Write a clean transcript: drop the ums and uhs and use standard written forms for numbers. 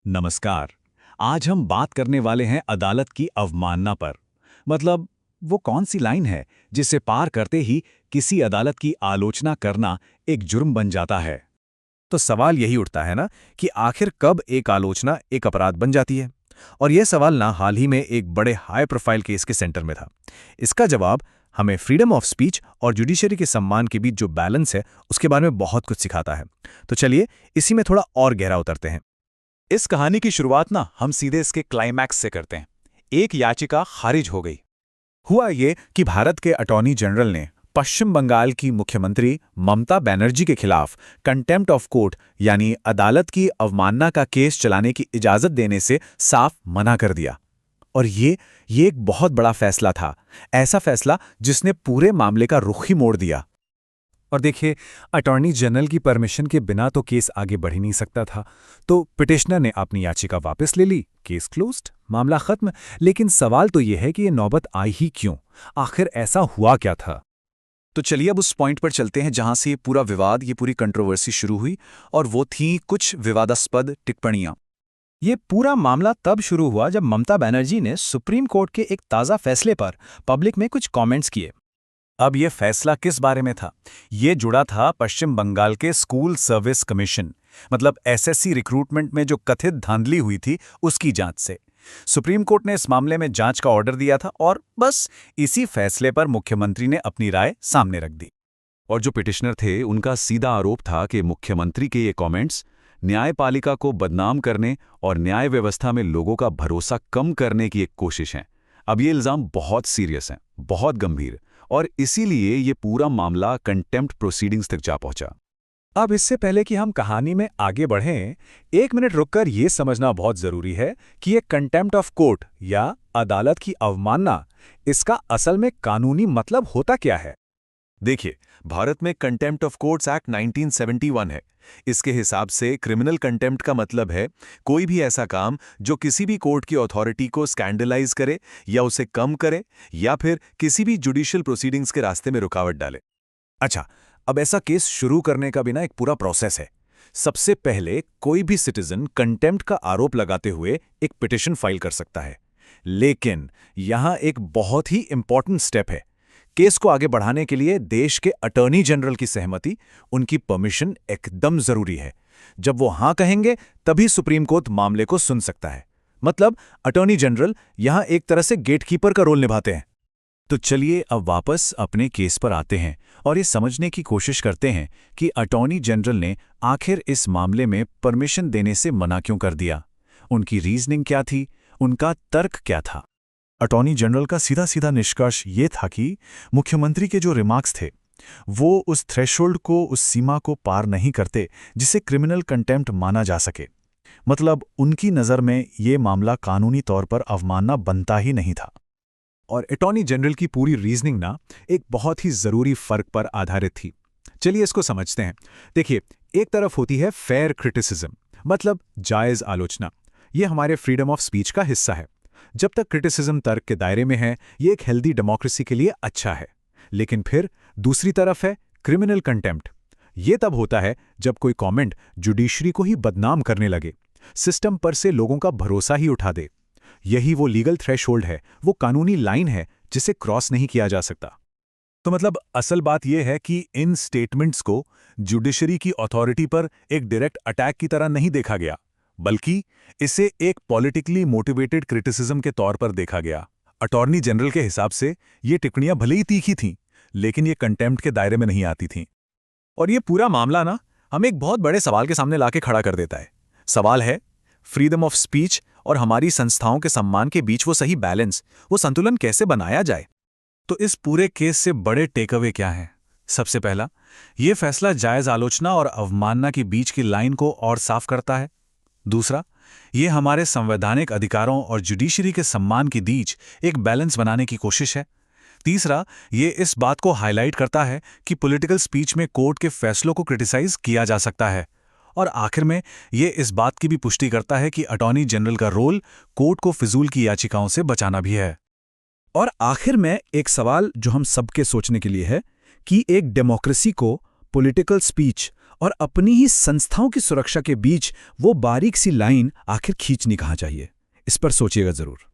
नमस्कार। आज हम बात करने वाले हैं अदालत की अवमानना पर। मतलब वो कौन सी लाइन है जिसे पार करते ही किसी अदालत की आलोचना करना एक जुर्म बन जाता है। तो सवाल यही उठता है ना कि आखिर कब एक आलोचना एक अपराध बन जाती है। और यह सवाल ना हाल ही में एक बड़े हाई प्रोफाइल केस के सेंटर में था। इसका जवाब हमें फ्रीडम ऑफ स्पीच और जुडिशरी के सम्मान के बीच जो बैलेंस है उसके बारे में बहुत कुछ सिखाता है। तो चलिए इसी में थोड़ा और गहरा उतरते हैं। इस कहानी की शुरुआत ना हम सीधे इसके क्लाइमैक्स से करते हैं। एक याचिका खारिज हो गई। हुआ ये कि भारत के अटॉर्नी जनरल ने पश्चिम बंगाल की मुख्यमंत्री ममता बनर्जी के खिलाफ कंटेम्प्ट ऑफ कोर्ट यानी अदालत की अवमानना का केस चलाने की इजाजत देने से साफ मना कर दिया। और ये एक बहुत बड़ा फैसला था। ऐसा फैसला जिसने पूरे मामले का रुख ही मोड़ दिया। और देखिए, अटॉर्नी जनरल की परमिशन के बिना तो केस आगे बढ़ ही नहीं सकता था। तो पिटिशनर ने अपनी याचिका वापस ले ली, केस क्लोज्ड, मामला खत्म। लेकिन सवाल तो यह है कि ये नौबत आई ही क्यों? आखिर ऐसा हुआ क्या था? तो चलिए अब उस पॉइंट पर चलते हैं जहां से ये पूरा विवाद, ये पूरी कंट्रोवर्सी शुरू हुई। और वो थी कुछ विवादास्पद टिप्पणियां। ये पूरा मामला तब शुरू हुआ जब ममता बनर्जी ने सुप्रीम कोर्ट के एक ताज़ा फैसले पर पब्लिक में कुछ कमेंट्स किए। अब ये फैसला किस बारे में था? ये जुड़ा था पश्चिम बंगाल के स्कूल सर्विस कमीशन, मतलब एसएससी रिक्रूटमेंट में जो कथित धांधली हुई थी उसकी जांच से। सुप्रीम कोर्ट ने इस मामले में जांच का ऑर्डर दिया था और बस इसी फैसले पर मुख्यमंत्री ने अपनी राय सामने रख दी। और जो पिटिशनर थे उनका सीधा आरोप था कि मुख्यमंत्री के ये कमेंट्स न्यायपालिका को बदनाम करने और न्याय व्यवस्था में लोगों का भरोसा कम करने की एक कोशिश है। अब ये इल्जाम बहुत सीरियस हैं, बहुत गंभीर, और इसीलिए ये पूरा मामला कंटेम्प्ट प्रोसीडिंग्स तक जा पहुंचा। अब इससे पहले कि हम कहानी में आगे बढ़ें, एक मिनट रुककर ये समझना बहुत जरूरी है कि ये कंटेम्प्ट ऑफ कोर्ट या अदालत की अवमानना, इसका असल में कानूनी मतलब होता क्या है। देखिए, भारत में कंटेम्प्ट ऑफ कोर्ट्स एक्ट 1971 है। इसके हिसाब से क्रिमिनल कंटेम्प्ट का मतलब है कोई भी ऐसा काम जो किसी भी कोर्ट की अथॉरिटी को स्कैंडलाइज करे या उसे कम करे या फिर किसी भी जुडिशियल प्रोसीडिंग्स के रास्ते में रुकावट डाले। अच्छा, अब ऐसा केस शुरू करने का भी ना एक पूरा प्रोसेस है। सबसे पहले कोई भी सिटीजन कंटेम्प्ट का आरोप लगाते हुए एक पिटिशन फाइल कर सकता है। लेकिन यहां एक बहुत ही इंपॉर्टेंट स्टेप है। केस को आगे बढ़ाने के लिए देश के अटॉर्नी जनरल की सहमति, उनकी परमिशन एकदम जरूरी है। जब वो हां कहेंगे तभी सुप्रीम कोर्ट मामले को सुन सकता है। मतलब अटॉर्नी जनरल यहां एक तरह से गेटकीपर का रोल निभाते हैं। तो चलिए अब वापस अपने केस पर आते हैं और ये समझने की कोशिश करते हैं कि अटॉर्नी जनरल ने आखिर इस मामले में परमिशन देने से मना क्यों कर दिया। उनकी रीजनिंग क्या थी, उनका तर्क क्या था। अटॉर्नी जनरल का सीधा सीधा निष्कर्ष ये था कि मुख्यमंत्री के जो रिमार्क्स थे वो उस थ्रेशोल्ड को, उस सीमा को पार नहीं करते जिसे क्रिमिनल कंटेम्प्ट माना जा सके। मतलब उनकी नज़र में ये मामला कानूनी तौर पर अवमानना बनता ही नहीं था। और अटॉर्नी जनरल की पूरी रीजनिंग ना एक बहुत ही जरूरी फर्क पर आधारित थी। चलिए इसको समझते हैं। देखिए, एक तरफ होती है फेयर क्रिटिसिज्म, मतलब जायज आलोचना। ये हमारे फ्रीडम ऑफ स्पीच का हिस्सा है। जब तक क्रिटिसिज्म तर्क के दायरे में है, ये एक हेल्दी डेमोक्रेसी के लिए अच्छा है। लेकिन फिर दूसरी तरफ है क्रिमिनल कंटेम्प्ट। ये तब होता है जब कोई कमेंट जुडिशरी को ही बदनाम करने लगे, सिस्टम पर से लोगों का भरोसा ही उठा दे। यही वो लीगल थ्रेशोल्ड है, वो कानूनी लाइन है जिसे क्रॉस नहीं किया जा सकता। तो मतलब असल बात यह है कि इन स्टेटमेंट्स को जुडिशरी की अथॉरिटी पर एक डायरेक्ट अटैक की तरह नहीं देखा गया, बल्कि इसे एक पॉलिटिकली मोटिवेटेड क्रिटिसिज्म के तौर पर देखा गया। अटॉर्नी जनरल के हिसाब से ये टिप्पणियां भले ही तीखी थीं, लेकिन ये कंटेम्प्ट के दायरे में नहीं आती थीं। और ये पूरा मामला ना हमें एक बहुत बड़े सवाल के सामने लाके खड़ा कर देता है। सवाल है, फ्रीडम ऑफ स्पीच और हमारी संस्थाओं के सम्मान के बीच वो सही बैलेंस, वो संतुलन कैसे बनाया जाए। तो इस पूरे केस से बड़े टेकअवे क्या हैं? सबसे पहला, ये फैसला जायज आलोचना और अवमानना के बीच की लाइन को और साफ करता है। दूसरा, ये हमारे संवैधानिक अधिकारों और जुडिशरी के सम्मान के बीच एक बैलेंस बनाने की कोशिश है। तीसरा, ये इस बात को हाईलाइट करता है कि पॉलिटिकल स्पीच में कोर्ट के फैसलों को क्रिटिसाइज किया जा सकता है। और आखिर में ये इस बात की भी पुष्टि करता है कि अटॉर्नी जनरल का रोल कोर्ट को फिजूल की याचिकाओं से बचाना भी है। और आखिर में एक सवाल जो हम सबके सोचने के लिए है कि एक डेमोक्रेसी को पॉलिटिकल स्पीच और अपनी ही संस्थाओं की सुरक्षा के बीच वो बारीक सी लाइन आखिर खींचनी कहाँ चाहिए, इस पर सोचिएगा जरूर।